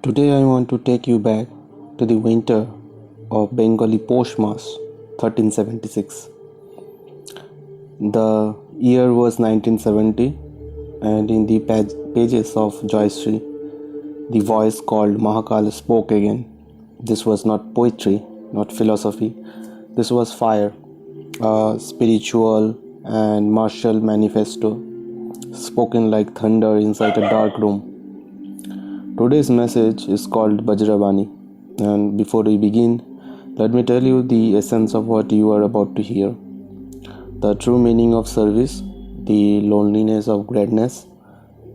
Today I want to take you back to the winter of Bengali Poush Mass 1376. The year was 1970, and in the pages of Joyশ্রী, the voice called Mahakal spoke again. This was not poetry, not philosophy. This was fire, a spiritual and martial manifesto, spoken like thunder inside a dark room. Today's message is called Vajravani, and before we begin, let me tell you the essence of what you are about to hear. The true meaning of service, the loneliness of greatness,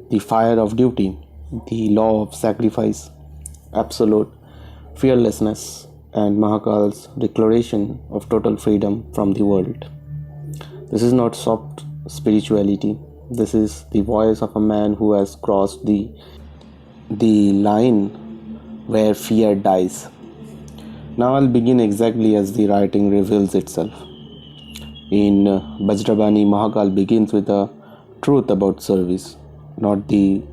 the fire of duty, the law of sacrifice, absolute fearlessness, and Mahakal's declaration of total freedom from the world. This is not soft spirituality. This is the voice of a man who has crossed the line where fear dies. Now I'll begin exactly as the writing reveals itself. In Vajravani, Mahakal begins with a truth about service, not the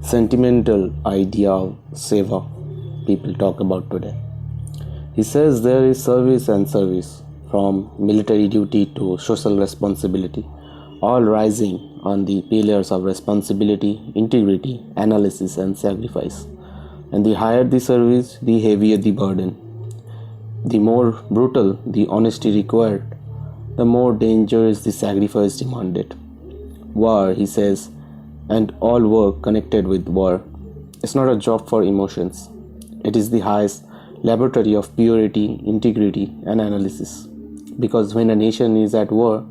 sentimental idea of seva people talk about today. He says there is service and service, from military duty to social responsibility, all rising on the pillars of responsibility, integrity, analysis, and sacrifice. And the higher the service, the heavier the burden. The more brutal the honesty required, the more dangerous the sacrifice demanded. War, he says, and all work connected with war, is not a job for emotions. It is the highest laboratory of purity, integrity, and analysis. Because when a nation is at war,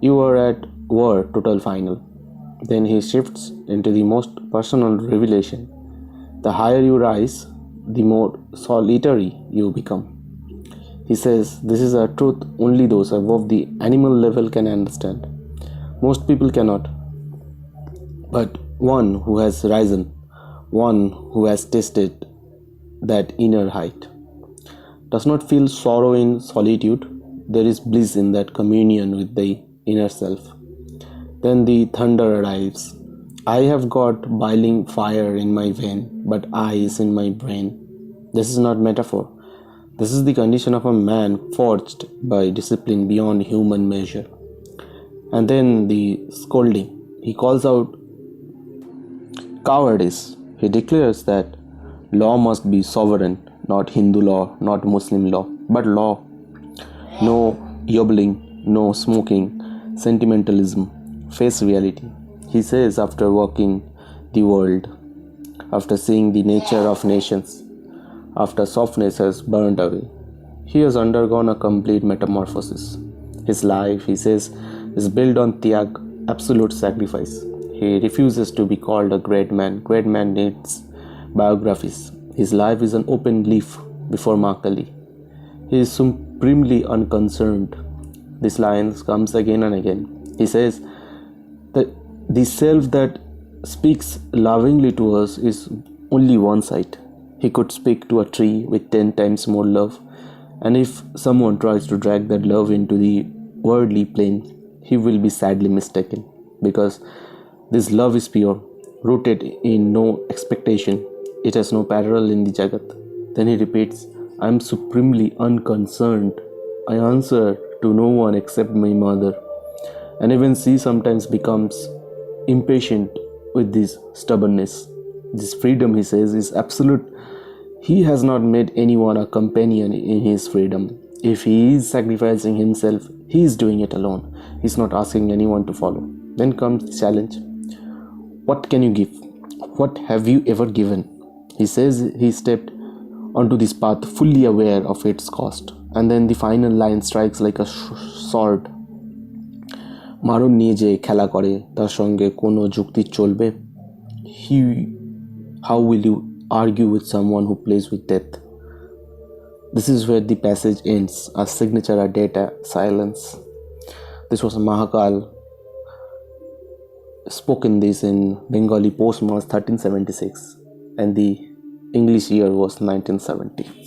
you are at war total final. Then he shifts into the most personal revelation. The higher you rise, the more solitary you become. He says this is a truth only those above the animal level can understand. Most people cannot. But one who has risen, one who has tasted that inner height, does not feel sorrow in solitude. There is bliss in that communion with the inner self. Then the thunder arrives. I have got boiling fire in my vein, but ice in my brain. This is not metaphor. This is the condition of a man forged by discipline beyond human measure. And then the scolding. He calls out cowardice. He declares that law must be sovereign, not Hindu law, not Muslim law, but law. No yobbling, no smoking, sentimentalism. Face reality. He says after walking the world, after seeing the nature of nations, after softness has burned away, he has undergone a complete metamorphosis. His life, he says, is built on tyag, absolute sacrifice. He refuses to be called a great man. Great man needs biographies. His life is an open leaf before Mahakali. He is supremely unconcerned. This line comes again and again. He says, the self that speaks lovingly to us is only one side. He could speak to a tree with 10 times more love, and if someone tries to drag that love into the worldly plane, he will be sadly mistaken, because this love is pure, rooted in no expectation. It has no parallel in the Jagat. Then he repeats, I am supremely unconcerned. I answer to no one except my mother. And even she sometimes becomes impatient with this stubbornness. This freedom, he says, is absolute. He has not made anyone a companion in his freedom. If he is sacrificing himself, he is doing it alone. He is not asking anyone to follow. Then comes the challenge. What can you give? What have you ever given? He says he stepped onto this path fully aware of its cost. And then the final line strikes like a sword. মারণ নিয়ে যে খেলা করে তার সঙ্গে কোনো যুক্তি চলবে? How will you argue with someone who plays with death? This is where the passage ends. A signature, a data, silence. This was Mahakal spoken this in Bengali Post Mass 1376, and the English year was 1970.